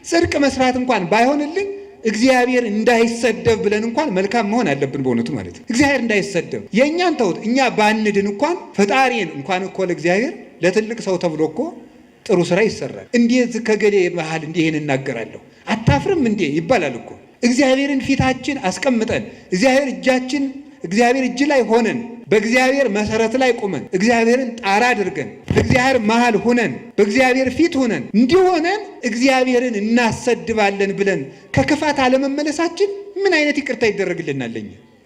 ጽድቅ መስራት እንኳን ባይሆንልን እግዚአብሔር እንዳይሰደብ ብለን እንኳን መልካም መሆን አለብን በእውነቱ ማለት ነው። እግዚአብሔር እንዳይሰደብ የእኛን ተውት፣ እኛ ባንድን እንኳን ፈጣሪን እንኳን እኮ ለእግዚአብሔር ለትልቅ ሰው ተብሎ እኮ ጥሩ ስራ ይሰራል። እንዴት ከገሌ መሃል እንዲህ ይሄን እናገራለሁ አታፍርም እንዴ ይባላል እኮ። እግዚአብሔርን ፊታችን አስቀምጠን እግዚአብሔር እጅ ላይ ሆነን በእግዚአብሔር መሰረት ላይ ቆመን እግዚአብሔርን ጣራ አድርገን በእግዚአብሔር መሃል ሆነን በእግዚአብሔር ፊት ሆነን እንዲሆነን እግዚአብሔርን እናሰድባለን ብለን ከክፋት አለመመለሳችን ምን አይነት ይቅርታ ይደረግልናል?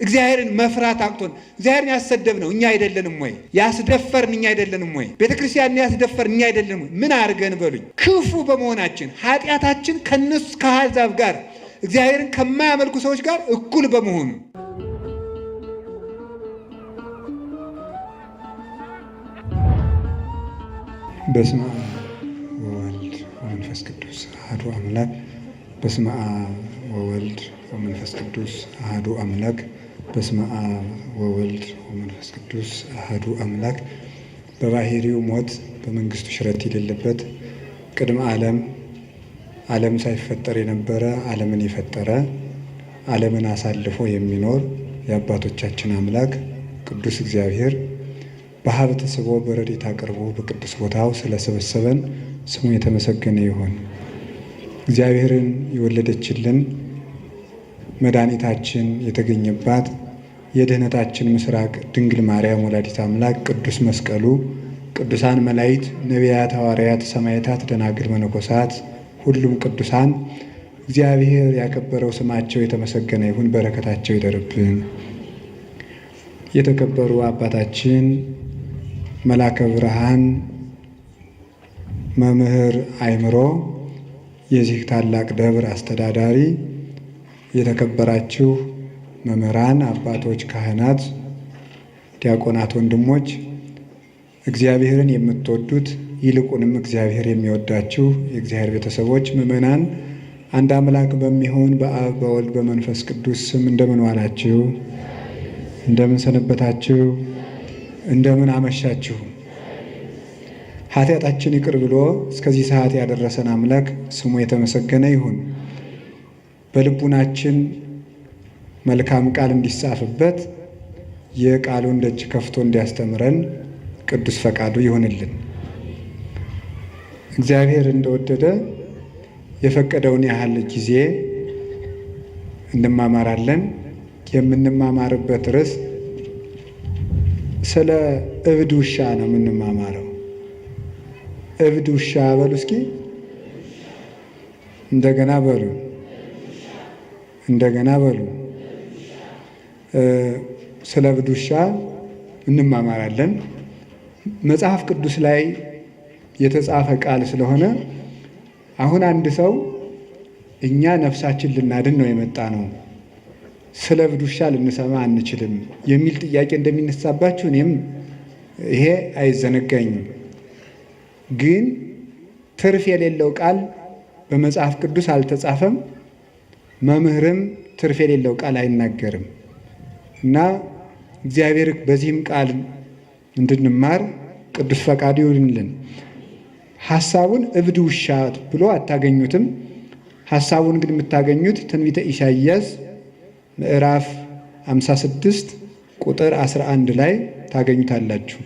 እግዚአብሔርን መፍራት አቅቶን እግዚአብሔርን ያሰደብነው እኛ አይደለንም ወይ? ያስደፈርን እኛ አይደለንም ወይ? ቤተክርስቲያንን ያስደፈርን እኛ አይደለንም ወይ? ምን አድርገን በሉኝ? ክፉ በመሆናችን ኃጢአታችን ከነሱ ከአሕዛብ ጋር እግዚአብሔርን ከማያመልኩ ሰዎች ጋር እኩል በመሆኑ በስመ አብ ወወልድ ወመንፈስ ቅዱስ አሐዱ አምላክ። በስመ አብ ወወልድ ወመንፈስ ቅዱስ አሐዱ አምላክ። በስመ አብ ወወልድ ወመንፈስ ቅዱስ አሐዱ አምላክ። በባህሪው ሞት በመንግስቱ ሽረት የሌለበት ቅድመ ዓለም ሳይፈጠር የነበረ ዓለምን የፈጠረ ዓለምን አሳልፎ የሚኖር የአባቶቻችን አምላክ ቅዱስ እግዚአብሔር በሀብት ስቦ በረድኤት አቅርቦ በቅዱስ ቦታው ስለሰበሰበን ስሙ የተመሰገነ ይሁን። እግዚአብሔርን የወለደችልን መድኃኒታችን የተገኘባት የድኅነታችን ምስራቅ ድንግል ማርያም ወላዲት አምላክ ቅዱስ መስቀሉ፣ ቅዱሳን መላእክት፣ ነቢያት፣ ሐዋርያት፣ ሰማዕታት፣ ደናግል፣ መነኮሳት ሁሉም ቅዱሳን እግዚአብሔር ያከበረው ስማቸው የተመሰገነ ይሁን። በረከታቸው ይደርብን። የተከበሩ አባታችን መላከ ብርሃን መምህር አእምሮ የዚህ ታላቅ ደብር አስተዳዳሪ፣ የተከበራችሁ መምህራን፣ አባቶች፣ ካህናት፣ ዲያቆናት፣ ወንድሞች፣ እግዚአብሔርን የምትወዱት ይልቁንም እግዚአብሔር የሚወዳችሁ የእግዚአብሔር ቤተሰቦች፣ ምእመናን አንድ አምላክ በሚሆን በአብ በወልድ በመንፈስ ቅዱስ ስም እንደምን ዋላችሁ? እንደምን ሰነበታችሁ? እንደምን አመሻችሁ? ኃጢአታችን ይቅር ብሎ እስከዚህ ሰዓት ያደረሰን አምላክ ስሙ የተመሰገነ ይሁን። በልቡናችን መልካም ቃል እንዲጻፍበት የቃሉን ደጅ ከፍቶ እንዲያስተምረን ቅዱስ ፈቃዱ ይሁንልን። እግዚአብሔር እንደወደደ የፈቀደውን ያህል ጊዜ እንማማራለን። የምንማማርበት ርዕስ ስለ እብድ ውሻ ነው የምንማማረው። እብድ ውሻ በሉ እስኪ፣ እንደገና በሉ፣ እንደገና በሉ። ስለ እብድ ውሻ እንማማራለን። መጽሐፍ ቅዱስ ላይ የተጻፈ ቃል ስለሆነ አሁን አንድ ሰው እኛ ነፍሳችን ልናድን ነው የመጣ ነው፣ ስለ እብድ ውሻ ልንሰማ አንችልም የሚል ጥያቄ እንደሚነሳባችሁ እኔም ይሄ አይዘነጋኝም። ግን ትርፍ የሌለው ቃል በመጽሐፍ ቅዱስ አልተጻፈም፣ መምህርም ትርፍ የሌለው ቃል አይናገርም እና እግዚአብሔር በዚህም ቃል እንድንማር ቅዱስ ፈቃዱ ይሁንልን። ሐሳቡን እብድ ውሻ ብሎ አታገኙትም። ሐሳቡን ግን የምታገኙት ትንቢተ ኢሳይያስ ምዕራፍ 56 ቁጥር 11 ላይ ታገኙታላችሁ።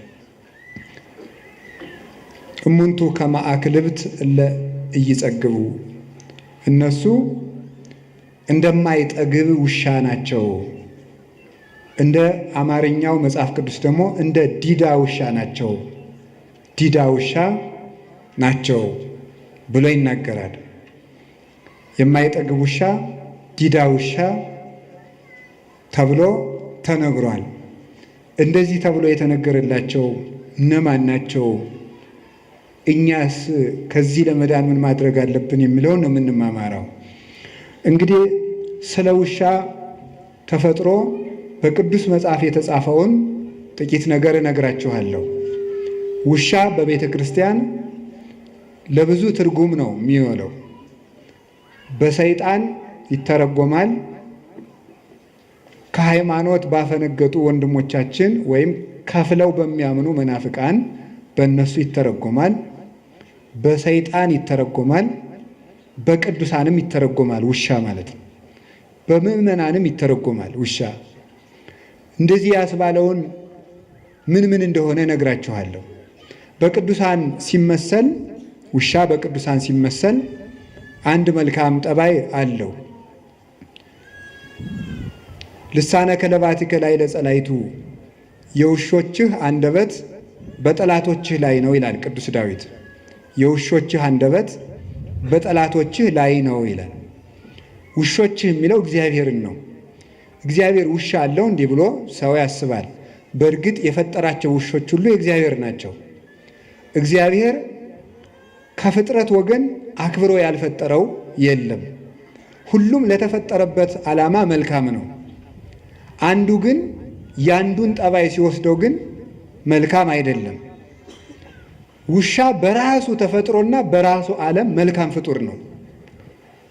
እሙንቱ ከመ አክልብት እለ ኢይጸግቡ፣ እነሱ እንደማይጠግብ ውሻ ናቸው። እንደ አማርኛው መጽሐፍ ቅዱስ ደግሞ እንደ ዲዳ ውሻ ናቸው፣ ዲዳ ውሻ ናቸው ብሎ ይናገራል። የማይጠግብ ውሻ፣ ዲዳ ውሻ ተብሎ ተነግሯል። እንደዚህ ተብሎ የተነገረላቸው እነማን ናቸው? እኛስ ከዚህ ለመዳን ምን ማድረግ አለብን የሚለውን ነው የምንማማረው። እንግዲህ ስለ ውሻ ተፈጥሮ በቅዱስ መጽሐፍ የተጻፈውን ጥቂት ነገር እነግራችኋለሁ። ውሻ በቤተ ክርስቲያን ለብዙ ትርጉም ነው የሚውለው። በሰይጣን ይተረጎማል። ከሃይማኖት ባፈነገጡ ወንድሞቻችን ወይም ከፍለው በሚያምኑ መናፍቃን በእነሱ ይተረጎማል። በሰይጣን ይተረጎማል። በቅዱሳንም ይተረጎማል ውሻ ማለት ነው። በምዕመናንም ይተረጎማል ውሻ። እንደዚህ ያስባለውን ምን እንደሆነ ነግራችኋለሁ። በቅዱሳን ሲመሰል ውሻ በቅዱሳን ሲመሰል አንድ መልካም ጠባይ አለው። ልሳነ ከለባቲከ ላይ ለጸላይቱ፣ የውሾችህ አንደበት በጠላቶችህ ላይ ነው ይላል ቅዱስ ዳዊት። የውሾችህ አንደበት በጠላቶችህ ላይ ነው ይላል። ውሾችህ የሚለው እግዚአብሔርን ነው። እግዚአብሔር ውሻ አለው እንዲህ ብሎ ሰው ያስባል። በእርግጥ የፈጠራቸው ውሾች ሁሉ የእግዚአብሔር ናቸው። እግዚአብሔር ከፍጥረት ወገን አክብሮ ያልፈጠረው የለም። ሁሉም ለተፈጠረበት ዓላማ መልካም ነው። አንዱ ግን ያንዱን ጠባይ ሲወስደው ግን መልካም አይደለም። ውሻ በራሱ ተፈጥሮና በራሱ ዓለም መልካም ፍጡር ነው።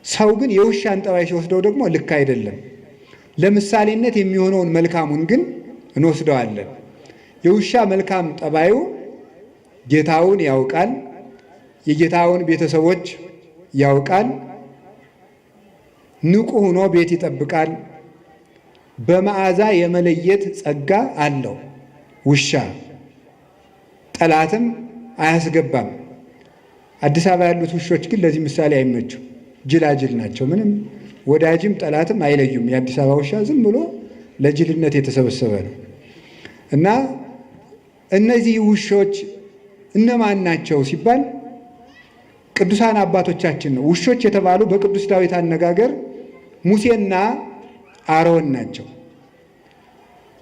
ሰው ግን የውሻን ጠባይ ሲወስደው ደግሞ ልክ አይደለም። ለምሳሌነት የሚሆነውን መልካሙን ግን እንወስደዋለን። የውሻ መልካም ጠባዩ ጌታውን ያውቃል፣ የጌታውን ቤተሰቦች ያውቃል፣ ንቁ ሆኖ ቤት ይጠብቃል፣ በመዓዛ የመለየት ጸጋ አለው። ውሻ ጠላትም አያስገባም። አዲስ አበባ ያሉት ውሾች ግን ለዚህ ምሳሌ አይመቹም። ጅላጅል ናቸው። ምንም ወዳጅም ጠላትም አይለዩም። የአዲስ አበባ ውሻ ዝም ብሎ ለጅልነት የተሰበሰበ ነው። እና እነዚህ ውሾች እነማን ናቸው ሲባል ቅዱሳን አባቶቻችን ነው። ውሾች የተባሉ በቅዱስ ዳዊት አነጋገር ሙሴና አሮን ናቸው።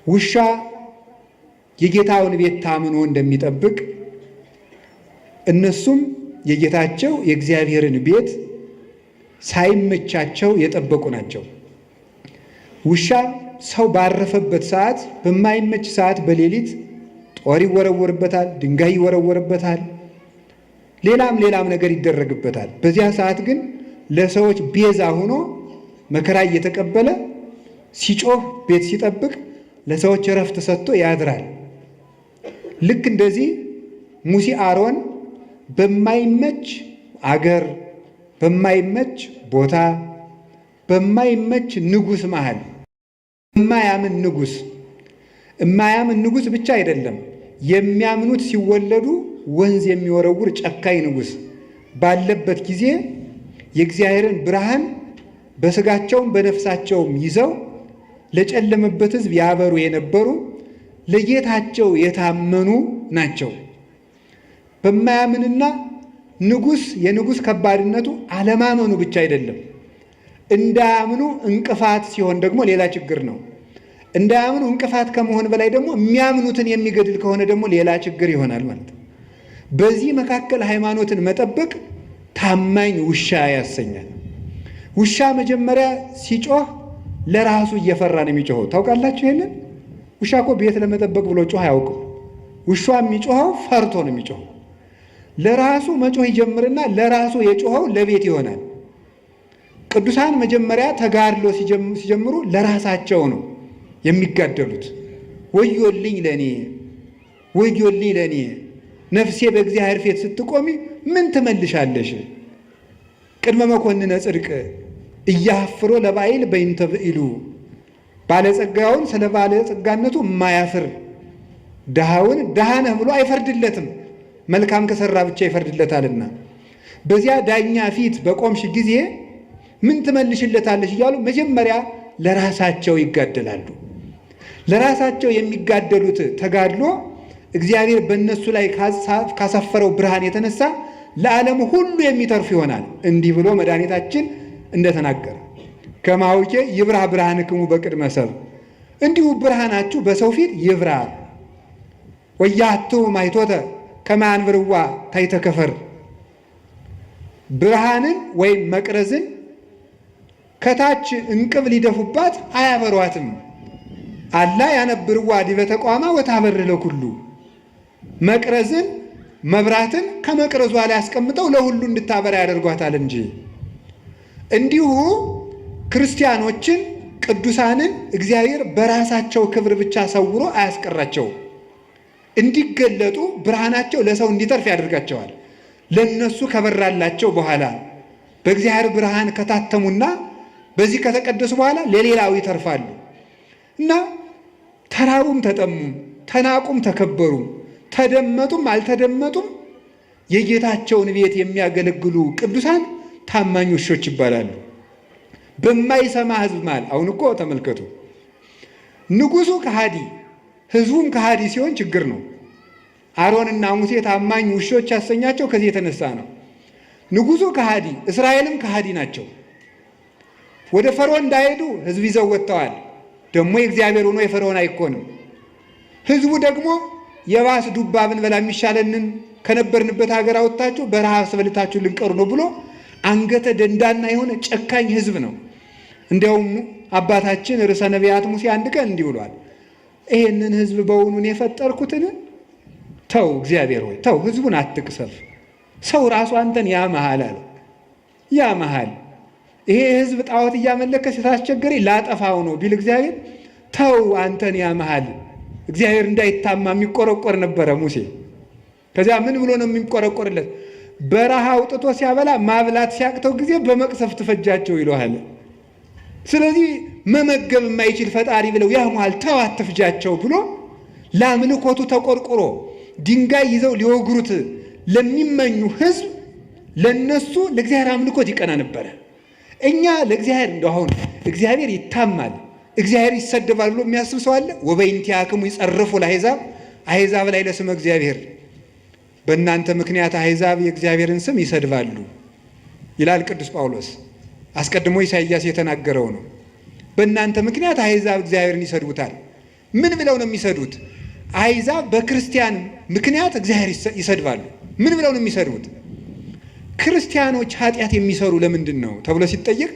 ውሻ የጌታውን ቤት ታምኖ እንደሚጠብቅ እነሱም የጌታቸው የእግዚአብሔርን ቤት ሳይመቻቸው የጠበቁ ናቸው። ውሻ ሰው ባረፈበት ሰዓት፣ በማይመች ሰዓት በሌሊት ጦር ይወረወርበታል፣ ድንጋይ ይወረወርበታል፣ ሌላም ነገር ይደረግበታል። በዚያ ሰዓት ግን ለሰዎች ቤዛ ሆኖ መከራ እየተቀበለ ሲጮህ ቤት ሲጠብቅ ለሰዎች እረፍት ሰጥቶ ያድራል። ልክ እንደዚህ ሙሴ አሮን በማይመች አገር፣ በማይመች ቦታ፣ በማይመች ንጉሥ መሃል የማያምን ንጉሥ ብቻ አይደለም፣ የሚያምኑት ሲወለዱ ወንዝ የሚወረውር ጨካኝ ንጉሥ ባለበት ጊዜ የእግዚአብሔርን ብርሃን በሥጋቸውም በነፍሳቸውም ይዘው ለጨለመበት ሕዝብ ያበሩ የነበሩ ለጌታቸው የታመኑ ናቸው። በማያምንና የንጉሥ ከባድነቱ አለማመኑ ብቻ አይደለም፣ እንዳያምኑ እንቅፋት ሲሆን ደግሞ ሌላ ችግር ነው። እንዳያምኑ እንቅፋት ከመሆን በላይ ደግሞ የሚያምኑትን የሚገድል ከሆነ ደግሞ ሌላ ችግር ይሆናል ማለት ነው። በዚህ መካከል ሃይማኖትን መጠበቅ ታማኝ ውሻ ያሰኛል። ውሻ መጀመሪያ ሲጮህ ለራሱ እየፈራ ነው የሚጮኸው። ታውቃላችሁ ይሄንን? ውሻ እኮ ቤት ለመጠበቅ ብሎ ጮህ አያውቅም። ውሻ የሚጮኸው ፈርቶ ነው የሚጮኸው። ለራሱ መጮህ ይጀምርና ለራሱ የጮኸው ለቤት ይሆናል። ቅዱሳን መጀመሪያ ተጋድሎ ሲጀምሩ ለራሳቸው ነው የሚጋደሉት። ወዮልኝ ለእኔ ነፍሴ በእግዚአብሔር ፊት ስትቆሚ ምን ትመልሻለሽ? ቅድመ መኮንነ ጽድቅ እያፍሮ ለባይል በይንተ ብኢሉ፣ ባለጸጋውን ስለ ባለጸጋነቱ የማያፍር ድሃውን ድሃ ነህ ብሎ አይፈርድለትም፣ መልካም ከሰራ ብቻ ይፈርድለታልና። በዚያ ዳኛ ፊት በቆምሽ ጊዜ ምን ትመልሽለታለሽ እያሉ መጀመሪያ ለራሳቸው ይጋደላሉ። ለራሳቸው የሚጋደሉት ተጋድሎ እግዚአብሔር በእነሱ ላይ ካሰፈረው ብርሃን የተነሳ ለዓለም ሁሉ የሚተርፍ ይሆናል። እንዲህ ብሎ መድኃኒታችን እንደተናገረ ከማውቄ ይብራ ብርሃንክሙ በቅድመ ሰብእ፣ እንዲሁ ብርሃናችሁ በሰው ፊት ይብራ። ወያቱ ማይቶተ ከማንብርዋ ታይተከፈር፣ ብርሃንን ወይም መቅረዝን ከታች እንቅብ ሊደፉባት አያበሯትም። አላ ያነብርዋ ዲበ ተቋማ ወታበር ለኩሉ፣ መቅረዝን መብራትን ከመቅረዟ ላይ አስቀምጠው ለሁሉ እንድታበራ ያደርጓታል እንጂ። እንዲሁ ክርስቲያኖችን ቅዱሳንን እግዚአብሔር በራሳቸው ክብር ብቻ ሰውሮ አያስቀራቸው። እንዲገለጡ ብርሃናቸው ለሰው እንዲተርፍ ያደርጋቸዋል። ለነሱ ከበራላቸው በኋላ በእግዚአብሔር ብርሃን ከታተሙና በዚህ ከተቀደሱ በኋላ ለሌላው ይተርፋሉ እና ተራቡም ተጠሙም፣ ተናቁም ተከበሩም፣ ተደመጡም አልተደመጡም የጌታቸውን ቤት የሚያገለግሉ ቅዱሳን ታማኝ ውሾች ይባላሉ። በማይሰማ ሕዝብ መሃል አሁን እኮ ተመልከቱ፣ ንጉሡ ከሃዲ ሕዝቡም ከሃዲ ሲሆን ችግር ነው። አሮንና ሙሴ ታማኝ ውሾች ያሰኛቸው ከዚህ የተነሳ ነው። ንጉሡ ከሃዲ፣ እስራኤልም ከሃዲ ናቸው። ወደ ፈርዖን እንዳይሄዱ ሕዝብ ይዘው ወጥተዋል። ደግሞ የእግዚአብሔር ሆኖ የፈርዖን አይኮንም። ሕዝቡ ደግሞ የባስ ዱባ ብንበላ የሚሻለንን ከነበርንበት ሀገር አወጣችሁ በረሃብ አስበልታችሁ ልንቀሩ ነው ብሎ አንገተ ደንዳና የሆነ ጨካኝ ሕዝብ ነው። እንዲያውም አባታችን ርዕሰ ነቢያት ሙሴ አንድ ቀን እንዲህ ብሏል፣ ይሄንን ሕዝብ በውኑን የፈጠርኩትን ተው፣ እግዚአብሔር ሆይ ተው፣ ሕዝቡን አትቅሰፍ። ሰው ራሱ አንተን ያመሃል አለ። ያመሃል ይሄ ሕዝብ ጣዖት እያመለከ ስታስቸገረኝ ላጠፋው ነው ቢል እግዚአብሔር ተው፣ አንተን ያመሃል። እግዚአብሔር እንዳይታማ የሚቆረቆር ነበረ ሙሴ። ከዚያ ምን ብሎ ነው የሚቆረቆርለት? በረሃ አውጥቶ ሲያበላ ማብላት ሲያቅተው ጊዜ በመቅሰፍት ፈጃቸው ይለዋል። ስለዚህ መመገብ የማይችል ፈጣሪ ብለው ያሟል፣ ተው አትፍጃቸው ብሎ ለአምልኮቱ ተቆርቁሮ ድንጋይ ይዘው ሊወግሩት ለሚመኙ ሕዝብ ለነሱ ለእግዚአብሔር አምልኮት ይቀና ነበረ። እኛ ለእግዚአብሔር እንደው አሁን እግዚአብሔር ይታማል፣ እግዚአብሔር ይሰደባል ብሎ የሚያስብ ሰው አለ? ወበይንቲአክሙ ይጸርፉ ለአሕዛብ፣ አሕዛብ ላይ ለስመ እግዚአብሔር፣ በእናንተ ምክንያት አሕዛብ የእግዚአብሔርን ስም ይሰድባሉ ይላል ቅዱስ ጳውሎስ። አስቀድሞ ኢሳይያስ የተናገረው ነው። በእናንተ ምክንያት አሕዛብ እግዚአብሔርን ይሰድቡታል። ምን ብለው ነው የሚሰዱት? አሕዛብ በክርስቲያን ምክንያት እግዚአብሔር ይሰድባሉ። ምን ብለው ነው የሚሰድቡት? ክርስቲያኖች ኃጢአት የሚሰሩ ለምንድን ነው ተብሎ ሲጠየቅ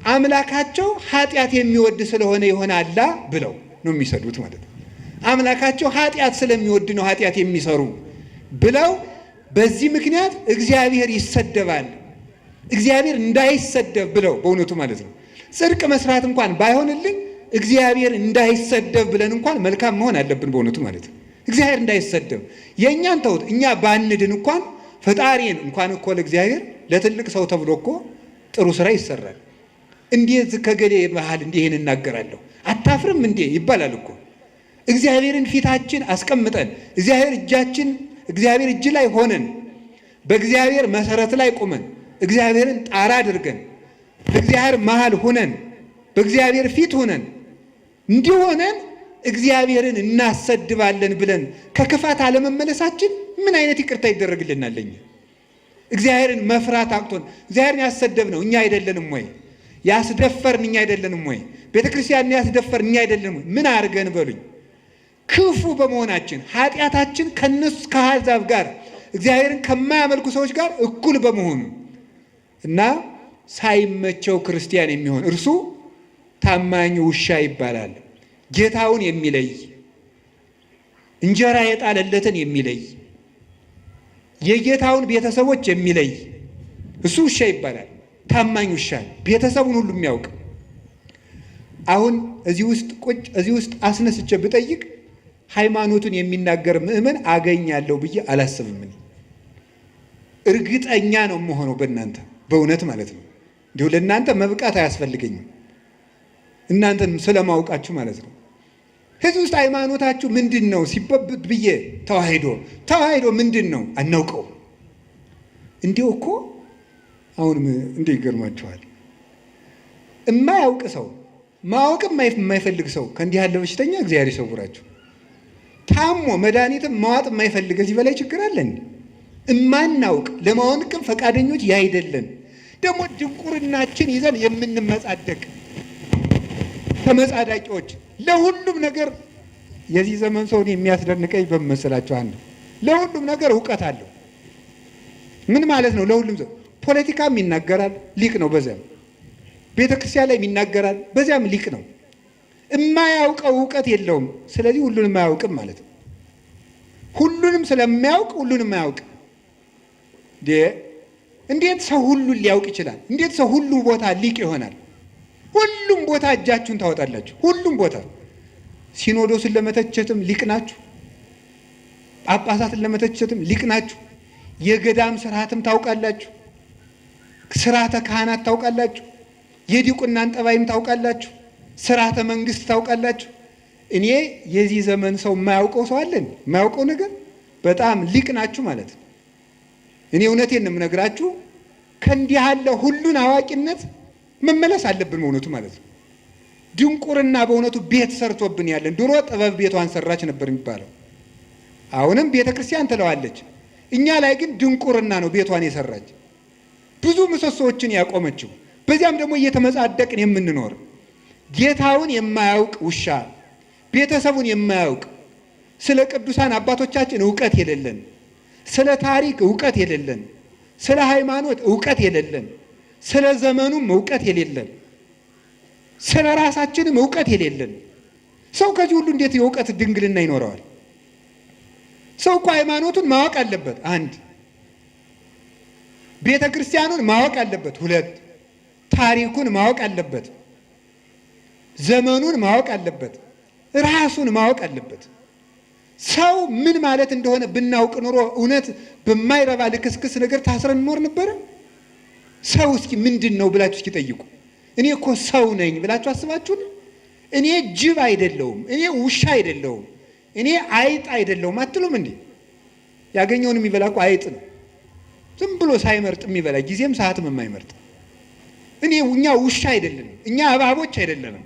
አምላካቸው ኃጢአት የሚወድ ስለሆነ ይሆናላ ብለው ነው የሚሰዱት ማለት ነው። አምላካቸው ኃጢአት ስለሚወድ ነው ኃጢአት የሚሰሩ ብለው በዚህ ምክንያት እግዚአብሔር ይሰደባል። እግዚአብሔር እንዳይሰደብ ብለው በእውነቱ ማለት ነው። ጽድቅ መስራት እንኳን ባይሆንልኝ እግዚአብሔር እንዳይሰደብ ብለን እንኳን መልካም መሆን አለብን በእውነቱ ማለት ነው። እግዚአብሔር እንዳይሰደብ የእኛን ተውት፣ እኛ ባንድን እንኳን ፈጣሪን እንኳን እኮ ለእግዚአብሔር ለትልቅ ሰው ተብሎ እኮ ጥሩ ስራ ይሰራል። እንዴት ከገሌ መሃል እንዲህን እናገራለሁ አታፍርም እንዴ ይባላል እኮ። እግዚአብሔርን ፊታችን አስቀምጠን እግዚአብሔር እጅ ላይ ሆነን በእግዚአብሔር መሰረት ላይ ቁመን እግዚአብሔርን ጣራ አድርገን በእግዚአብሔር መሃል ሆነን በእግዚአብሔር ፊት ሆነን እንዲሆነን እግዚአብሔርን እናሰድባለን ብለን ከክፋት አለመመለሳችን ምን አይነት ይቅርታ ይደረግልናል? እግዚአብሔርን መፍራት አቅቶን እግዚአብሔርን ያሰደብነው እኛ አይደለንም ወይ? ያስደፈርን እኛ አይደለንም ወይ? ቤተክርስቲያንን ያስደፈርን እኛ አይደለንም ወይ? ምን አድርገን በሉኝ? ክፉ በመሆናችን ኃጢአታችን ከነሱ ከአሕዛብ ጋር እግዚአብሔርን ከማያመልኩ ሰዎች ጋር እኩል በመሆኑ እና ሳይመቸው ክርስቲያን የሚሆን እርሱ ታማኝ ውሻ ይባላል። ጌታውን የሚለይ እንጀራ የጣለለትን የሚለይ የጌታውን ቤተሰቦች የሚለይ እሱ ውሻ ይባላል። ታማኝ ውሻ ቤተሰቡን ሁሉ የሚያውቅ። አሁን እዚህ ውስጥ አስነስቼ ብጠይቅ ሃይማኖቱን የሚናገር ምእመን አገኛለሁ ብዬ አላስብም። እርግጠኛ ነው የምሆነው በእናንተ በእውነት ማለት ነው። እንዲሁ ለእናንተ መብቃት አያስፈልገኝም፣ እናንተን ስለማውቃችሁ ማለት ነው። ከዚህ ውስጥ ሃይማኖታችሁ ምንድን ነው ሲበብት ብዬ ተዋሂዶ ምንድን ነው አናውቀው። እንዲሁ እኮ አሁንም እንዲህ ይገርማችኋል። የማያውቅ ሰው ማወቅም የማይፈልግ ሰው ከእንዲህ ያለ በሽተኛ እግዚአብሔር ይሰውራችሁ። ታሞ መድኃኒትም ማዋጥ የማይፈልግ እዚህ በላይ ችግር አለን። እማናውቅ ለማወቅም ፈቃደኞች ያይደለን ደግሞ ድንቁርናችን ይዘን የምንመጻደቅ ተመጻዳቂዎች ለሁሉም ነገር። የዚህ ዘመን ሰውን የሚያስደንቀኝ በመሰላችሁ አንዱ ለሁሉም ነገር እውቀት አለው። ምን ማለት ነው? ለሁሉም ሰው ፖለቲካም ይናገራል፣ ሊቅ ነው። በዚያም ቤተክርስቲያን ላይ ይናገራል፣ በዚያም ሊቅ ነው። የማያውቀው እውቀት የለውም። ስለዚህ ሁሉንም አያውቅም ማለት ነው። ሁሉንም ስለማያውቅ ሁሉንም አያውቅ። እንዴት ሰው ሁሉን ሊያውቅ ይችላል? እንዴት ሰው ሁሉ ቦታ ሊቅ ይሆናል? ሁሉም ቦታ እጃችሁን ታወጣላችሁ። ሁሉም ቦታ ሲኖዶስን ለመተቸትም ሊቅ ናችሁ፣ ጳጳሳትን ለመተቸትም ሊቅ ናችሁ፣ የገዳም ስርዓትም ታውቃላችሁ፣ ስርዓተ ካህናት ታውቃላችሁ? የዲቁናን ጠባይም ታውቃላችሁ? ስርዓተ መንግስት ታውቃላችሁ? እኔ የዚህ ዘመን ሰው የማያውቀው ሰው አለን? የማያውቀው ነገር በጣም ሊቅ ናችሁ ማለት ነው። እኔ እውነቴን ነው የምነግራችሁ። ከእንዲህ ያለ ሁሉን አዋቂነት መመለስ አለብን በእውነቱ ማለት ነው። ድንቁርና በእውነቱ ቤት ሰርቶብን ያለን። ድሮ ጥበብ ቤቷን ሰራች ነበር የሚባለው። አሁንም ቤተ ክርስቲያን ትለዋለች። እኛ ላይ ግን ድንቁርና ነው ቤቷን የሰራች፣ ብዙ ምሰሶዎችን ያቆመችው። በዚያም ደግሞ እየተመጻደቅን የምንኖር ጌታውን የማያውቅ ውሻ፣ ቤተሰቡን የማያውቅ፣ ስለ ቅዱሳን አባቶቻችን እውቀት የሌለን፣ ስለ ታሪክ እውቀት የሌለን፣ ስለ ሃይማኖት እውቀት የሌለን፣ ስለ ዘመኑም እውቀት የሌለን፣ ስለ ራሳችንም እውቀት የሌለን ሰው ከዚህ ሁሉ እንዴት የእውቀት ድንግልና ይኖረዋል? ሰው እኮ ሃይማኖቱን ማወቅ አለበት። አንድ ቤተ ክርስቲያኑን ማወቅ አለበት። ሁለት ታሪኩን ማወቅ አለበት። ዘመኑን ማወቅ አለበት። ራሱን ማወቅ አለበት። ሰው ምን ማለት እንደሆነ ብናውቅ ኑሮ እውነት በማይረባ ልክስክስ ነገር ታስረን እንኖር ነበረ? ሰው እስኪ ምንድን ነው ብላችሁ እስኪ ጠይቁ። እኔ እኮ ሰው ነኝ ብላችሁ አስባችሁን? እኔ ጅብ አይደለሁም፣ እኔ ውሻ አይደለሁም፣ እኔ አይጥ አይደለሁም አትሉም እንዴ? ያገኘውን የሚበላ እኮ አይጥ ነው። ዝም ብሎ ሳይመርጥ የሚበላ ጊዜም ሰዓትም የማይመርጥ። እኛ ውሻ አይደለንም፣ እኛ እባቦች አይደለንም፣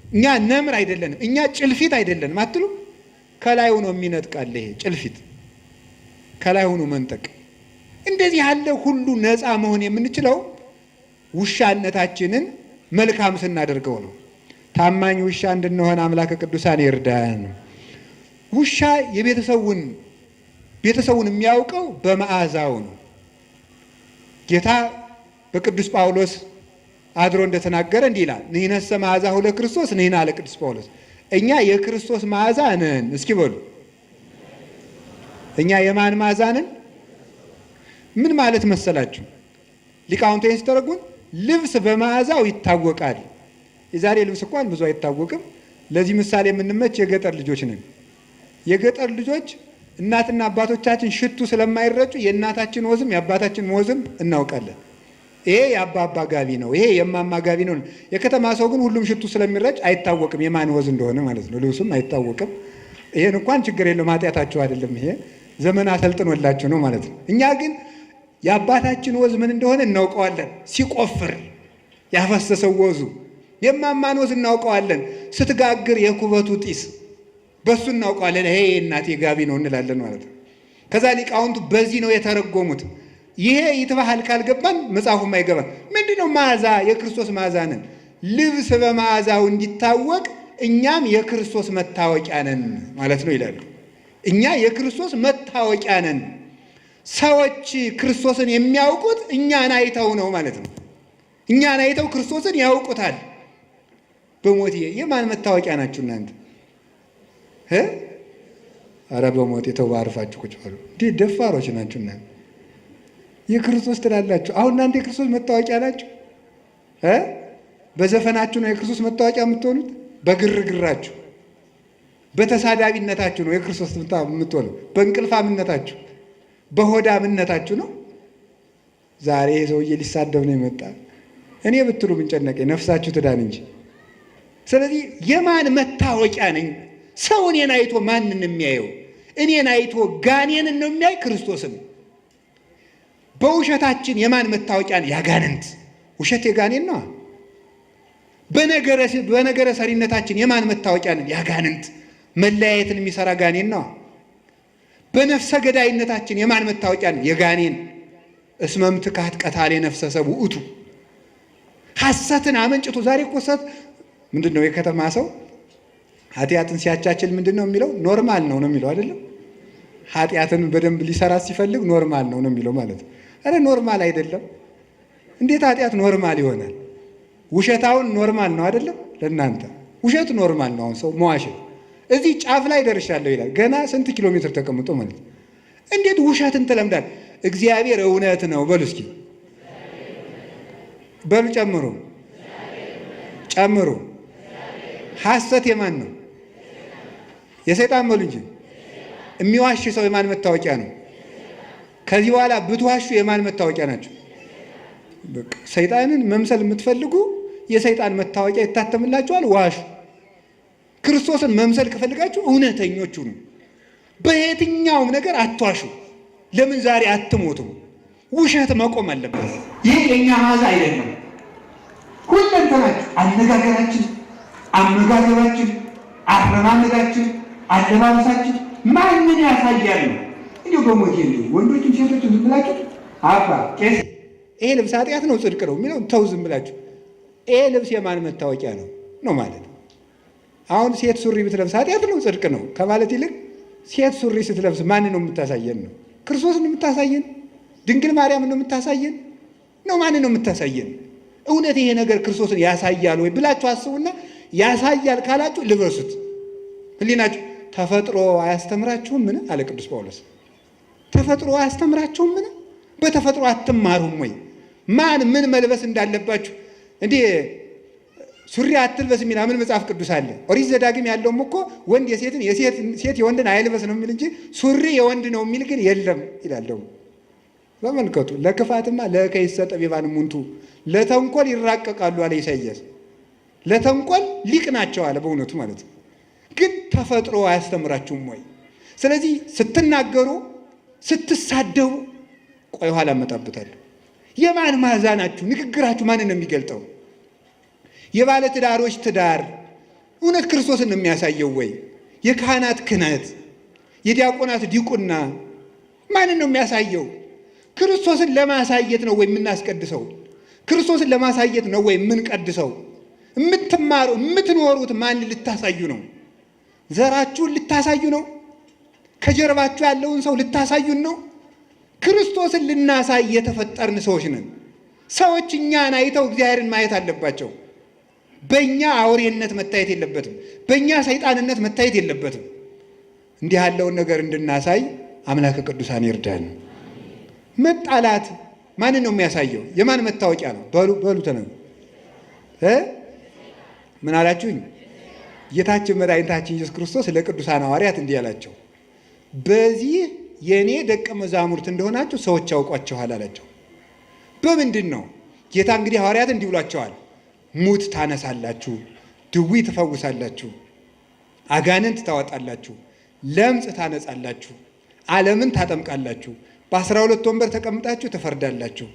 እኛ ነምር አይደለንም፣ እኛ ጭልፊት አይደለንም አትሉ? ከላይ ሆኖ የሚነጥቃል ይሄ ጭልፊት፣ ከላይ ሆኖ መንጠቅ። እንደዚህ ያለ ሁሉ ነፃ መሆን የምንችለው ውሻነታችንን መልካም ስናደርገው ነው። ታማኝ ውሻ እንድንሆን አምላከ ቅዱሳን ይርዳን። ውሻ ቤተሰቡን የሚያውቀው በመዓዛው ነው። ጌታ በቅዱስ ጳውሎስ አድሮ እንደተናገረ እንዲህ ይላል፣ ንሕነሰ መዓዛሁ ለክርስቶስ ንሕነ አለ ቅዱስ ጳውሎስ። እኛ የክርስቶስ መዓዛ ነን። እስኪ በሉ እኛ የማን መዓዛ ነን? ምን ማለት መሰላችሁ? ሊቃውንቱ ሲተረጉም ልብስ በመዓዛው ይታወቃል። የዛሬ ልብስ እንኳን ብዙ አይታወቅም። ለዚህ ምሳሌ የምንመች የገጠር ልጆች ነን። የገጠር ልጆች እናትና አባቶቻችን ሽቱ ስለማይረጩ የእናታችን ወዝም የአባታችን ወዝም እናውቃለን። ይሄ የአባባ ጋቢ ነው፣ ይሄ የማማ ጋቢ ነው። የከተማ ሰው ግን ሁሉም ሽቱ ስለሚረጭ አይታወቅም የማን ወዝ እንደሆነ ማለት ነው። ልብሱም አይታወቅም። ይሄን እንኳን ችግር የለውም፣ ኃጢአታቸው አይደለም። ይሄ ዘመን አሰልጥኖላቸው ነው ማለት ነው። እኛ ግን የአባታችን ወዝ ምን እንደሆነ እናውቀዋለን። ሲቆፍር ያፈሰሰው ወዙ፣ የማማን ወዝ እናውቀዋለን። ስትጋግር የኩበቱ ጢስ በሱ እናውቀዋለን። ይሄ እናቴ ጋቢ ነው እንላለን ማለት ነው። ከዛ ሊቃውንቱ በዚህ ነው የተረጎሙት። ይሄ ይትባሃል ካልገባን መጽሐፉም አይገባን። ምንድነው መዓዛ? የክርስቶስ መዓዛ ነን። ልብስ በመዓዛው እንዲታወቅ እኛም የክርስቶስ መታወቂያ ነን ማለት ነው ይላሉ። እኛ የክርስቶስ መታወቂያ ነን። ሰዎች ክርስቶስን የሚያውቁት እኛን አይተው ነው ማለት ነው። እኛን አይተው ክርስቶስን ያውቁታል። በሞቴ የማን መታወቂያ ናችሁ እናንተ? ኧረ በሞቴ ተባርፋችሁ ቁጭ በሉ። እንዴ ደፋሮች ናችሁ እናንተ። የክርስቶስ ትላላችሁ። አሁን እናንተ የክርስቶስ መታወቂያ ናችሁ። በዘፈናችሁ ነው የክርስቶስ መታወቂያ የምትሆኑት። በግርግራችሁ በተሳዳቢነታችሁ ነው የክርስቶስ የምትሆኑ። በእንቅልፋምነታችሁ በሆዳምነታችሁ ነው። ዛሬ ሰውዬ ሊሳደብ ነው የመጣ። እኔ ብትሉ ምን ጨነቀኝ፣ ነፍሳችሁ ትዳን እንጂ። ስለዚህ የማን መታወቂያ ነኝ? ሰው እኔን አይቶ ማንን የሚያየው? እኔን አይቶ ጋኔንን ነው የሚያይ? ክርስቶስን። በውሸታችን የማን መታወቂያ ነው? ያጋንንት። ውሸት የጋኔን ነው። በነገረ ሰሪነታችን የማን መታወቂያ ነው? ያጋንንት። መለያየትን የሚሰራ ጋኔን ነው። በነፍሰ ገዳይነታችን የማን መታወቂያ ነው? የጋኔን። እስመም ትካት ቀታሌ ነፍሰ ሰብ ውእቱ። ሐሰትን አመንጭቱ። ዛሬ እኮ ሰት ምንድን ነው? የከተማ ሰው ኃጢአትን ሲያቻችል ምንድን ነው የሚለው? ኖርማል ነው የሚለው አይደለም። ኃጢአትን በደንብ ሊሰራ ሲፈልግ ኖርማል ነው የሚለው ማለት ነው። አረ ኖርማል አይደለም። እንዴት ኃጢአት ኖርማል ይሆናል? ውሸታውን ኖርማል ነው አይደለም? ለእናንተ ውሸት ኖርማል ነው። አሁን ሰው መዋሸት እዚህ ጫፍ ላይ ደርሻለሁ ይላል። ገና ስንት ኪሎ ሜትር ተቀምጦ ማለት ነው። እንዴት ውሸትን ትለምዳል? እግዚአብሔር እውነት ነው በሉ እስኪ በሉ። ጨምሩ። ሐሰት የማን ነው? የሰይጣን በሉ እንጂ። የሚዋሽ ሰው የማን መታወቂያ ነው? ከዚህ በኋላ ብትዋሹ የማን መታወቂያ ናቸው? ሰይጣንን መምሰል የምትፈልጉ የሰይጣን መታወቂያ ይታተምላችኋል፣ ዋሹ። ክርስቶስን መምሰል ከፈልጋችሁ እውነተኞቹ ነው። በየትኛውም ነገር አትዋሹ። ለምን ዛሬ አትሞቱም? ውሸት መቆም አለበት። ይህ የእኛ መዓዛ አይደለም። ሁለንተናችን፣ አነጋገራችን፣ አመጋገባችን፣ አረማመዳችን፣ አለባበሳችን ማንን ያሳያል ነው? እንዲሁ በሞት ወንዶችም ሴቶችም ዝም ብላችሁ አባ ቄስ ይሄ ልብስ ኃጢአት ነው ጽድቅ ነው የሚለው ተው ዝም ብላችሁ ይሄ ልብስ የማን መታወቂያ ነው ማለት ነው። አሁን ሴት ሱሪ ብትለብስ ኃጢአት ነው ጽድቅ ነው ከማለት ይልቅ ሴት ሱሪ ስትለብስ ማን ነው የምታሳየን ነው? ክርስቶስ ነው የምታሳየን? ድንግል ማርያም ነው የምታሳየን ነው? ማን ነው የምታሳየን? እውነት ይሄ ነገር ክርስቶስን ያሳያል ወይ ብላችሁ አስቡና ያሳያል ካላችሁ ልበሱት። ህሊናችሁ ተፈጥሮ አያስተምራችሁም ምን አለ ቅዱስ ጳውሎስ። ተፈጥሮ አያስተምራችሁም ምን? በተፈጥሮ አትማሩም ወይ? ማን ምን መልበስ እንዳለባችሁ እንዴ ሱሪ አትልበስ የሚል ምን መጽሐፍ ቅዱስ አለ? ኦሪት ዘዳግም ያለውም እኮ ወንድ የሴትን ሴት የወንድን አይልበስ ነው የሚል እንጂ ሱሪ የወንድ ነው የሚል ግን የለም ይላል። ተመልከቱ። ለክፋትማ ለከይሰ ጠቢባን ሙንቱ ለተንኮል ይራቀቃሉ አለ ኢሳይያስ። ለተንኮል ሊቅ ናቸው አለ በእውነቱ ማለት ነው። ግን ተፈጥሮ አያስተምራችሁም ወይ? ስለዚህ ስትናገሩ ስትሳደቡ ቆይ ኋላ እመጣበታለሁ። የማን መዓዛ ናችሁ? ንግግራችሁ ማንን ነው የሚገልጠው? የባለ ትዳሮች ትዳር እውነት ክርስቶስን ነው የሚያሳየው ወይ? የካህናት ክህነት፣ የዲያቆናት ዲቁና ማንን ነው የሚያሳየው? ክርስቶስን ለማሳየት ነው ወይ የምናስቀድሰው? ክርስቶስን ለማሳየት ነው ወይ የምንቀድሰው? የምትማሩ የምትኖሩት ማን ልታሳዩ ነው? ዘራችሁን ልታሳዩ ነው? ከጀርባችሁ ያለውን ሰው ልታሳዩን ነው? ክርስቶስን ልናሳይ የተፈጠርን ሰዎች ነን። ሰዎች እኛን አይተው እግዚአብሔርን ማየት አለባቸው። በእኛ አውሬነት መታየት የለበትም። በእኛ ሰይጣንነት መታየት የለበትም። እንዲህ ያለውን ነገር እንድናሳይ አምላከ ቅዱሳን ይርዳን። መጣላት ማንን ነው የሚያሳየው? የማን መታወቂያ ነው? በሉ ተነሱ። ምን አላችሁኝ? ጌታችን መድኃኒታችን ኢየሱስ ክርስቶስ ለቅዱሳን ሐዋርያት እንዲህ አላቸው፣ በዚህ የእኔ ደቀ መዛሙርት እንደሆናችሁ ሰዎች ያውቋችኋል አላቸው። በምንድን ነው? ጌታ እንግዲህ ሐዋርያት እንዲህ ብሏቸዋል፣ ሙት ታነሳላችሁ፣ ድዊ ትፈውሳላችሁ፣ አጋንንት ታወጣላችሁ፣ ለምጽ ታነጻላችሁ፣ ዓለምን ታጠምቃላችሁ፣ በ12 ወንበር ተቀምጣችሁ ትፈርዳላችሁ።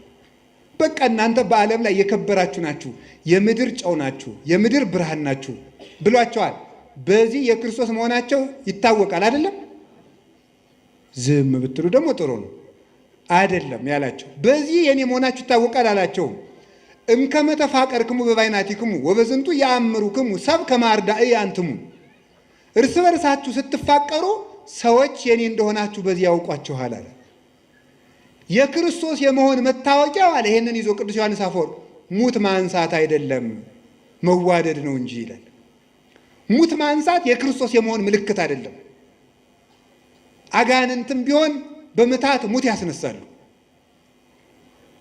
በቃ እናንተ በዓለም ላይ የከበራችሁ ናችሁ፣ የምድር ጨው ናችሁ፣ የምድር ብርሃን ናችሁ ብሏቸዋል። በዚህ የክርስቶስ መሆናቸው ይታወቃል አይደለም? ዝም ብትሉ ደግሞ ጥሩ ነው አይደለም ያላቸው። በዚህ የኔ መሆናችሁ ይታወቃል አላቸውም። እምከመ ተፋቀርክሙ በባይናቲክሙ ወበዝንቱ ያአምሩክሙ ሰብ ከመ አርዳኢ አንትሙ። እርስ በርሳችሁ ስትፋቀሩ ሰዎች የኔ እንደሆናችሁ በዚህ ያውቋችኋል አለ። የክርስቶስ የመሆን መታወቂያው አለ። ይሄንን ይዞ ቅዱስ ዮሐንስ አፈወርቅ ሙት ማንሳት አይደለም መዋደድ ነው እንጂ ይላል። ሙት ማንሳት የክርስቶስ የመሆን ምልክት አይደለም። አጋንንትም ቢሆን በምታት ሙት ያስነሳሉ።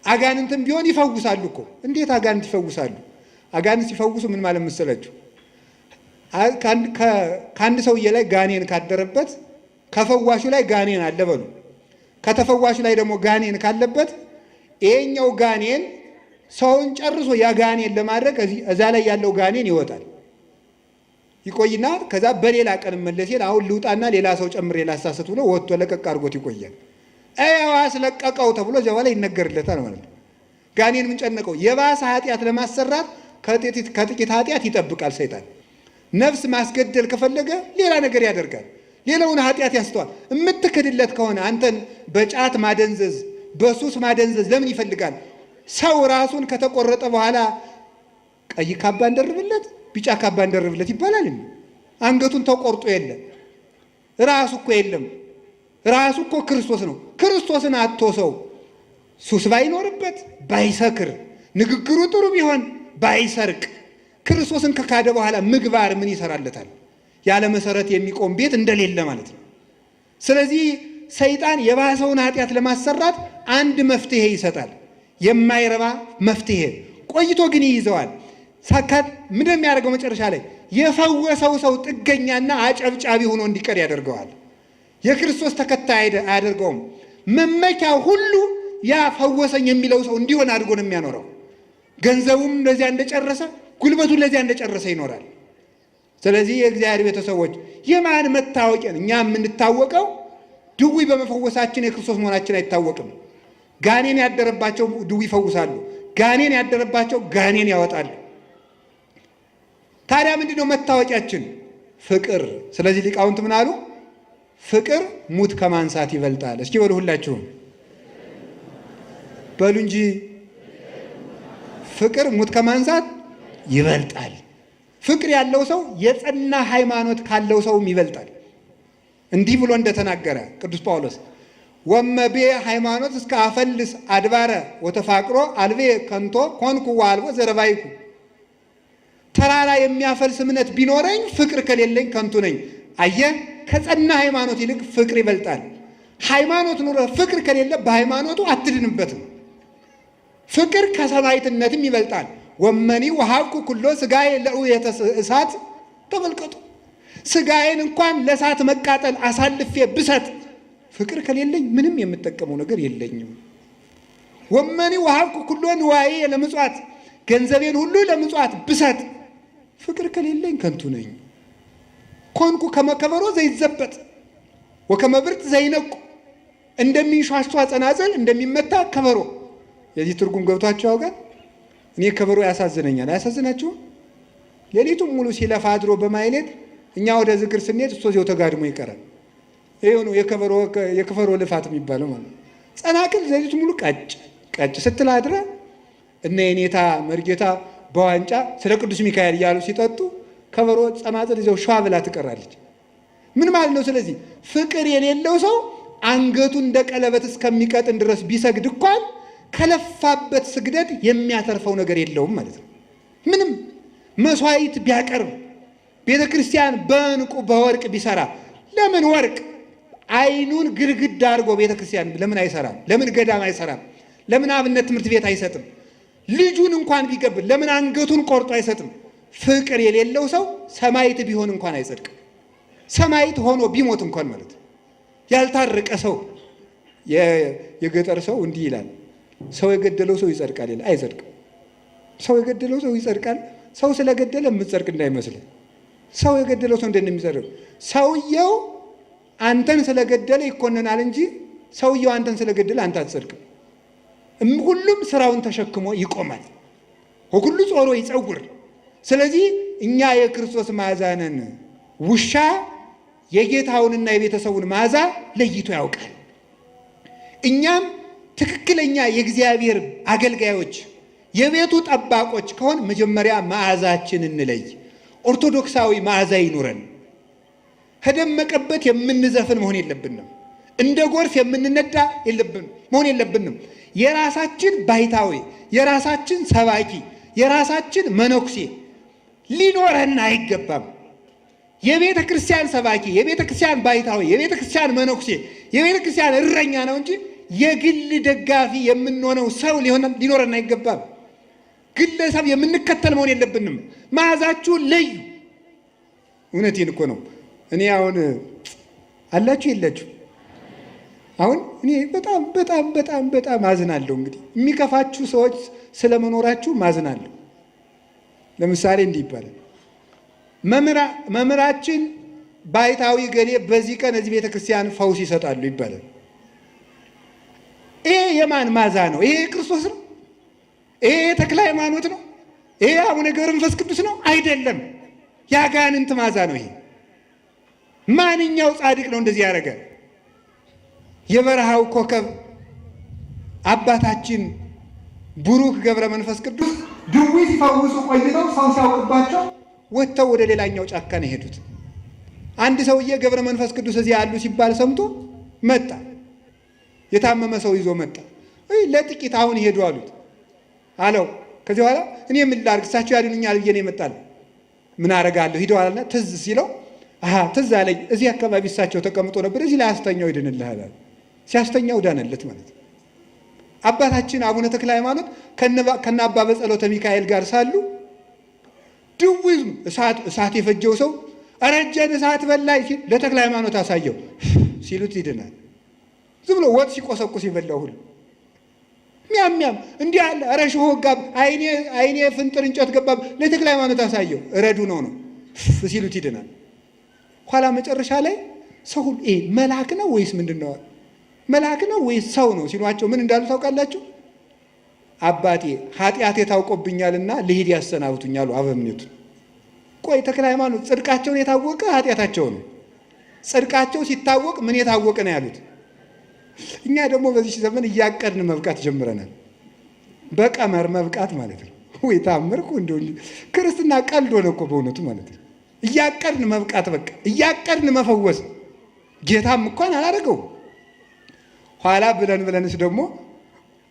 አጋንንትም ቢሆን ይፈውሳሉ እኮ። እንዴት አጋንንት ይፈውሳሉ? አጋንንት ሲፈውሱ ምን ማለት መሰላችሁ? ከአንድ ሰውዬ ላይ ጋኔን ካደረበት ከፈዋሹ ላይ ጋኔን አለ በሉ። ከተፈዋሹ ላይ ደግሞ ጋኔን ካለበት ይሄኛው ጋኔን ሰውን ጨርሶ ያ ጋኔን ለማድረግ እዛ ላይ ያለው ጋኔን ይወጣል። ይቆይና ከዛ በሌላ ቀን መለስ ይል አሁን ልውጣና ሌላ ሰው ጨምሬ ላሳሰት ብሎ ወጥቶ ለቀቅ አድርጎት ይቆያል። አስለቀቀው ተብሎ እዚያ በኋላ ይነገርለታል ማለት ነው። ጋኔን ምን ጨነቀው? የባሰ ኃጢአት ለማሰራት ከጥቂት ኃጢአት ይጠብቃል ሰይጣን። ነፍስ ማስገደል ከፈለገ ሌላ ነገር ያደርጋል። ሌላውን ኃጢአት ያስተዋል። የምትክድለት ከሆነ አንተን በጫት ማደንዘዝ፣ በሱስ ማደንዘዝ ለምን ይፈልጋል? ሰው ራሱን ከተቆረጠ በኋላ ቀይ ካባ እንደርብለት፣ ቢጫ ካባ እንደርብለት ይባላል። አንገቱን ተቆርጦ የለ ራሱ እኮ የለም። ራሱ እኮ ክርስቶስ ነው። ክርስቶስን አጥቶ ሰው ሱስ ባይኖርበት፣ ባይሰክር፣ ንግግሩ ጥሩ ቢሆን፣ ባይሰርቅ፣ ክርስቶስን ከካደ በኋላ ምግባር ምን ይሰራለታል? ያለ መሰረት የሚቆም ቤት እንደሌለ ማለት ነው። ስለዚህ ሰይጣን የባሰውን ኃጢአት ለማሰራት አንድ መፍትሄ ይሰጣል። የማይረባ መፍትሄ ቆይቶ ግን ይይዘዋል። ሳካት ምንድን የሚያደርገው መጨረሻ ላይ የፈወሰው ሰው ጥገኛና አጨብጫቢ ሆኖ እንዲቀር ያደርገዋል። የክርስቶስ ተከታይ አያደርገውም። መመኪያው ሁሉ ያ ፈወሰኝ የሚለው ሰው እንዲሆን አድርጎ ነው የሚያኖረው። ገንዘቡም ለዚያ እንደጨረሰ፣ ጉልበቱን ለዚያ እንደጨረሰ ይኖራል። ስለዚህ የእግዚአብሔር ቤተሰቦች የማን መታወቂያ? እኛ የምንታወቀው ድውይ በመፈወሳችን የክርስቶስ መሆናችን አይታወቅም። ጋኔን ያደረባቸው ድውይ ይፈውሳሉ። ጋኔን ያደረባቸው ጋኔን ያወጣሉ። ታዲያ ምንድነው መታወቂያችን? ፍቅር። ስለዚህ ሊቃውንት ምን አሉ? ፍቅር ሙት ከማንሳት ይበልጣል። እስኪ በሉ ሁላችሁም በሉ እንጂ ፍቅር ሙት ከማንሳት ይበልጣል። ፍቅር ያለው ሰው የጸና ሃይማኖት ካለው ሰውም ይበልጣል። እንዲህ ብሎ እንደተናገረ ቅዱስ ጳውሎስ ወመቤ ሃይማኖት እስከ አፈልስ አድባረ ወተፋቅሮ አልቤ ከንቶ ኮንኩ ወአልቦ ዘረባይኩ። ተራራ የሚያፈልስ እምነት ቢኖረኝ ፍቅር ከሌለኝ ከንቱ ነኝ። አየህ፣ ከጸና ሃይማኖት ይልቅ ፍቅር ይበልጣል። ሃይማኖት ኑሮ ፍቅር ከሌለ በሃይማኖቱ አትድንበትም። ፍቅር ከሰማዕትነትም ይበልጣል። ወመኒ ወሀብኩ ኩሎ ሥጋዬ ለእውየተ እሳት። ተመልከቱ፣ ሥጋዬን እንኳን ለእሳት መቃጠል አሳልፌ ብሰጥ ፍቅር ከሌለኝ ምንም የምጠቀመው ነገር የለኝም። ወመኒ ወሀብኩ ኩሎ ንዋዬ ለምጽዋት፣ ገንዘቤን ሁሉ ለምጽዋት ብሰጥ ፍቅር ከሌለኝ ከንቱ ነኝ። ኮንኩ ከመከበሮ ዘይዘበጥ ወከመብርት ዘይነቁ፣ እንደሚንሿሿ ጸናጽል እንደሚመታ ከበሮ። የዚህ ትርጉም ገብቷቸው ያውቃል? እኔ ከበሮ ያሳዝነኛል። አያሳዝናችሁም? ሌሊቱን ሙሉ ሲለፋ አድሮ በማይሌት እኛ ወደ ዝክር ስንሄድ እሱ እዚያው ተጋድሞ ይቀራል። ይሄው ነው የከበሮ ልፋት የሚባለው ማለት። ጸናቅል ሌሊቱን ሙሉ ቀጭ ስትል አድራ እነ የኔታ መርጌታ በዋንጫ ስለ ቅዱስ ሚካኤል እያሉ ሲጠጡ ከበሮ ጸናጽል እዚያው ሸዋ ብላ ትቀራለች። ምን ማለት ነው? ስለዚህ ፍቅር የሌለው ሰው አንገቱን እንደ ቀለበት እስከሚቀጥን ድረስ ቢሰግድ እንኳን ከለፋበት ስግደት የሚያተርፈው ነገር የለውም ማለት ነው። ምንም መስዋዕት ቢያቀርብ ቤተ ክርስቲያን በዕንቁ በወርቅ ቢሰራ፣ ለምን ወርቅ አይኑን ግድግዳ አድርጎ ቤተ ክርስቲያን ለምን አይሰራም? ለምን ገዳም አይሰራም? ለምን አብነት ትምህርት ቤት አይሰጥም? ልጁን እንኳን ቢገብር ለምን አንገቱን ቆርጦ አይሰጥም? ፍቅር የሌለው ሰው ሰማዕት ቢሆን እንኳን አይጸድቅም። ሰማዕት ሆኖ ቢሞት እንኳን ማለት ነው። ያልታረቀ ሰው የገጠር ሰው እንዲህ ይላል፣ ሰው የገደለው ሰው ይጸድቃል ይላል። አይጸድቅም። ሰው የገደለው ሰው ይጸድቃል። ሰው ስለገደለ የምትጸድቅ እንዳይመስልህ። ሰው የገደለው ሰው እንደሚጸድቅ ሰውየው አንተን ስለገደለ ይኮነናል እንጂ ሰውየው አንተን ስለገደለ አንተ አትጸድቅም። ሁሉም ስራውን ተሸክሞ ይቆማል። ሁሉ ጾሮ ይጸውር። ስለዚህ እኛ የክርስቶስ መዓዛ ነን። ውሻ የጌታውንና የቤተሰቡን መዓዛ ለይቶ ያውቃል። እኛም ትክክለኛ የእግዚአብሔር አገልጋዮች የቤቱ ጠባቆች ከሆን መጀመሪያ መዓዛችን እንለይ። ኦርቶዶክሳዊ መዓዛ ይኑረን። ከደመቀበት የምንዘፍን መሆን የለብንም። እንደ ጎርፍ የምንነዳ መሆን የለብንም። የራሳችን ባይታዊ፣ የራሳችን ሰባኪ፣ የራሳችን መነኩሴ ሊኖረን አይገባም። የቤተ ክርስቲያን ሰባኪ፣ የቤተ ክርስቲያን ባይታዊ፣ የቤተ ክርስቲያን መነኩሴ፣ የቤተ ክርስቲያን እረኛ ነው እንጂ የግል ደጋፊ የምንሆነው ሰው ሊኖረን አይገባም። ግለሰብ የምንከተል መሆን የለብንም። መዓዛችሁን ለዩ። እውነቴን እኮ ነው። እኔ አሁን አላችሁ የላችሁ? አሁን እኔ በጣም በጣም በጣም በጣም አዝናለሁ። እንግዲህ የሚከፋችሁ ሰዎች ስለመኖራችሁ ማዝናለሁ። ለምሳሌ እንዲህ ይባላል፣ መምህራችን ባይታዊ ገሌ በዚህ ቀን እዚህ ቤተ ክርስቲያን ፈውስ ይሰጣሉ ይባላል። ይሄ የማን መዓዛ ነው? ይሄ ክርስቶስ ነው? ይሄ ተክለ ሃይማኖት ነው? ይሄ አቡነ ገብረ መንፈስ ቅዱስ ነው? አይደለም። ያጋንንት መዓዛ ነው ይሄ። ማንኛው ጻድቅ ነው እንደዚህ ያደረገ? የበረሃው ኮከብ አባታችን ቡሩክ ገብረ መንፈስ ቅዱስ ድውይ ሲፈውሱ ቆይተው ሰው ሲያውቅባቸው ወጥተው ወደ ሌላኛው ጫካ ነው የሄዱት። አንድ ሰውዬ ገብረ መንፈስ ቅዱስ እዚህ ያሉ ሲባል ሰምቶ መጣ። የታመመ ሰው ይዞ መጣ። ለጥቂት አሁን ይሄዱ አሉት አለው። ከዚህ በኋላ እኔ ምን ላድርግ? እሳቸው ያሉኛል ብዬ ነው የመጣል። ምን አደርጋለሁ? ሂደዋልና ትዝ ሲለው ትዝ አለኝ፣ እዚህ አካባቢ እሳቸው ተቀምጦ ነበር፣ እዚህ ላይ አስተኛው ይድንልሃል። ሲያስተኛው ዳነለት ማለት ነው። አባታችን አቡነ ተክለ ሃይማኖት ከነ አባ በጸሎተ ሚካኤል ጋር ሳሉ ድውይ እሳት የፈጀው ሰው ረጀን እሳት በላይ ሲል ለተክለ ሃይማኖት አሳየው ሲሉት ይድናል። ዝም ብሎ ወጥ ሲቆሰቁስ ይበላው ሁሉ ሚያም እንዲህ አለ። ኧረ እሾህ ወጋብ፣ አይኔ ፍንጥር እንጨት ገባብ። ለተክለ ሃይማኖት አሳየው። እረዱ ነው ሲሉት ይድናል። ኋላ መጨረሻ ላይ ሰው መልአክ ነው ወይስ ምንድን ነው? መልአክ ነው ወይስ ሰው ነው ሲሏቸው ምን እንዳሉ ታውቃላችሁ? አባቴ ኃጢአቴ ታውቆብኛልና ልሂድ ያሰናብቱኛሉ አበምኔቱ። ቆይ ተክለ ሃይማኖት ጽድቃቸውን የታወቀ ኃጢአታቸው ነው። ጽድቃቸው ሲታወቅ ምን የታወቀ ነው ያሉት? እኛ ደግሞ በዚህ ዘመን እያቀድን መብቃት ጀምረናል። በቀመር መብቃት ማለት ነው። ወይ ታምርኩ እንደው ክርስትና ቀልድ ሆነ እኮ በእውነቱ ማለት ነው። እያቀድን መብቃት በቃ እያቀድን መፈወስ ጌታም እንኳን አላደረገው። ኋላ ብለንስ ደግሞ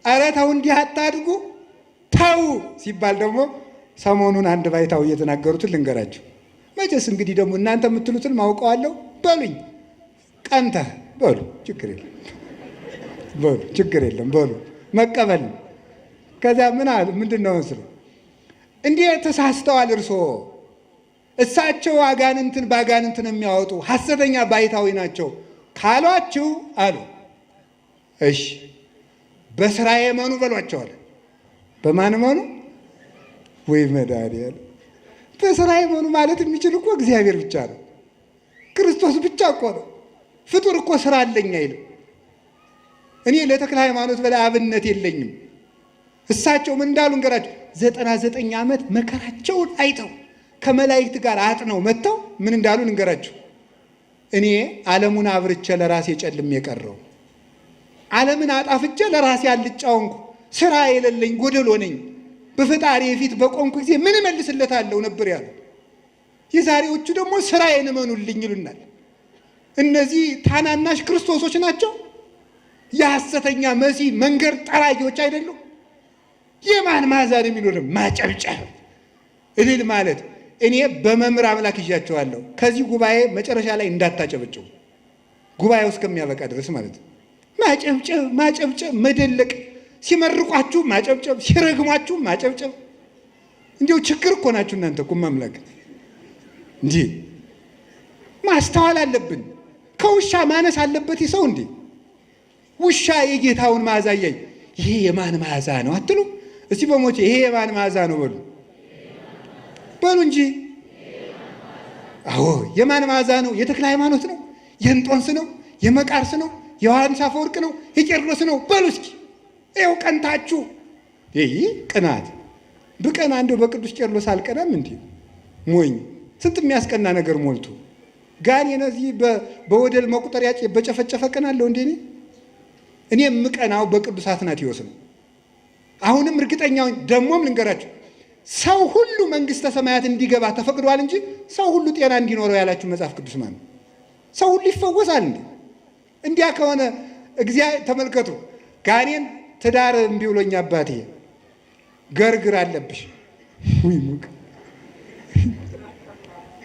ኧረ ተው እንዲህ አታድርጉ ተው ሲባል ደግሞ ሰሞኑን አንድ ባይታው እየተናገሩትን ልንገራችሁ። መቼስ እንግዲህ ደግሞ እናንተ የምትሉትን ማውቀዋለሁ በሉኝ። ቀንተህ በሉ ችግር የለም በሉ ችግር የለም በሉ መቀበል። ከዚያ ምን አሉ? ምንድን ነው መስሎ እንዲህ ተሳስተዋል እርስዎ። እሳቸው አጋንንትን ባጋንንትን የሚያወጡ ሐሰተኛ ባይታዊ ናቸው ካሏችሁ አሉ። እሺ በስራዬ መኑ በሏቸዋል። በማን መኑ? ወይ መድኃኒዓለም። በስራዬ መኑ ማለት የሚችል እኮ እግዚአብሔር ብቻ ነው። ክርስቶስ ብቻ እኮ ነው። ፍጡር እኮ ስራ አለኝ አይልም። እኔ ለተክለ ሃይማኖት በላይ አብነት የለኝም። እሳቸው ምን እንዳሉ እንገራቸው። 99 ዓመት መከራቸውን አይተው ከመላእክት ጋር አጥነው መጥተው ምን እንዳሉ እንገራቸው። እኔ ዓለሙን አብርቼ ለራሴ ጨልሜ የቀረው ዓለምን አጣፍቼ ለራሴ አልጫውንኩ ስራ የሌለኝ ጎደሎ ነኝ። በፈጣሪ ፊት በቆምኩ ጊዜ ምን እመልስለታለሁ ነበር ያሉ። የዛሬዎቹ ደግሞ ስራዬን እመኑልኝ ይሉናል። እነዚህ ታናናሽ ክርስቶሶች ናቸው። የሐሰተኛ መሲህ መንገድ ጠራጊዎች አይደሉም። የማን ማዛን የሚኖር ማጨብጨብ እልል ማለት። እኔ በመምህር አምላክ ይዣቸዋለሁ። ከዚህ ጉባኤ መጨረሻ ላይ እንዳታጨበጭቡ፣ ጉባኤው እስከሚያበቃ ድረስ ማለት ነው። ማጨብጨብ መደለቅ፣ ሲመርቋችሁ ማጨብጨብ፣ ሲረግሟችሁ ማጨብጨብ። እንዲሁ ችግር እኮ ናችሁ እናንተ እኮ ማምላክ። እንዲህ ማስተዋል አለብን። ከውሻ ማነስ አለበት ሰው እንዴ? ውሻ የጌታውን መዓዛ እያየ ይሄ የማን መዓዛ ነው አትሉ? እስቲ በሞቼ ይሄ የማን መዓዛ ነው በሉ በሉ እንጂ። አዎ የማን መዓዛ ነው? የተክለ ሃይማኖት ነው? የእንጦንስ ነው? የመቃርስ ነው? የዮሐንስ አፈወርቅ ነው? የቄርሎስ ነው? በሉ እስኪ ይኸው ቀንታችሁ። ይህ ቅናት ብቀና እንደው በቅዱስ ቄርሎስ አልቀናም እንዴ? ሞኝ ስንት የሚያስቀና ነገር ሞልቶ ጋኔ እነዚህ በወደል መቁጠሪያ በጨፈጨፈ ቀናለሁ እንዴ? እኔ የምቀናው በቅዱስ አትናቴዎስ ነው። አሁንም እርግጠኛው ደግሞም ልንገራችሁ፣ ሰው ሁሉ መንግስተ ሰማያት እንዲገባ ተፈቅዷል እንጂ ሰው ሁሉ ጤና እንዲኖረው ያላችሁ መጽሐፍ ቅዱስ ማለት ሰው ሁሉ ይፈወሳል እንዴ? እንዲያ ከሆነ እግዚአብሔር ተመልከቱ። ጋኔን ትዳር እምቢ ብሎኝ አባቴ ገርግር አለብሽ ወይ ሙቅ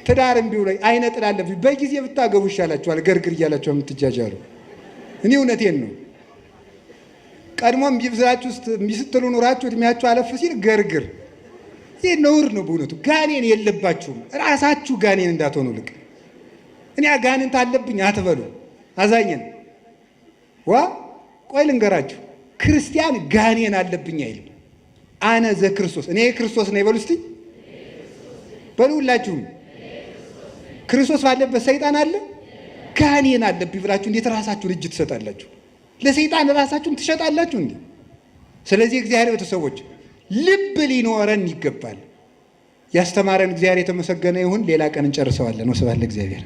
ትዳር እምቢ ብሎኝ አይነ ጥላ አለብሽ በጊዜ ብታገቡ ይሻላችኋል ገርግር እያላችሁ የምትጃጃሉ። እኔ እውነቴን ነው። ቀድሞም ቢብዛችሁ ውስጥ ሚስትሉ ኑራችሁ እድሜያችሁ አለፍ ሲል ገርግር ይህ ነውር ነው በእውነቱ። ጋኔን የለባችሁም። ራሳችሁ ጋኔን እንዳትሆኑ ልቅ እኔ ጋኔን ታለብኝ አትበሉ። አዛኘን ቆይ ልንገራችሁ፣ ክርስቲያን ጋኔን አለብኝ አይልም። አነ ዘክርስቶስ እኔ ክርስቶስ ነኝ በሉ እስቲ በሉ ሁላችሁም። ክርስቶስ ባለበት ሰይጣን አለ? ጋኔን አለብኝ ብላችሁ እንዴት ራሳችሁን እጅ ትሰጣላችሁ? ለሰይጣን ራሳችሁን ትሸጣላችሁ እንዴ? ስለዚህ እግዚአብሔር ቤተሰቦች ልብ ሊኖረን ይገባል። ያስተማረን እግዚአብሔር የተመሰገነ ይሁን። ሌላ ቀን እንጨርሰዋለን። ወስብሐት ለእግዚአብሔር።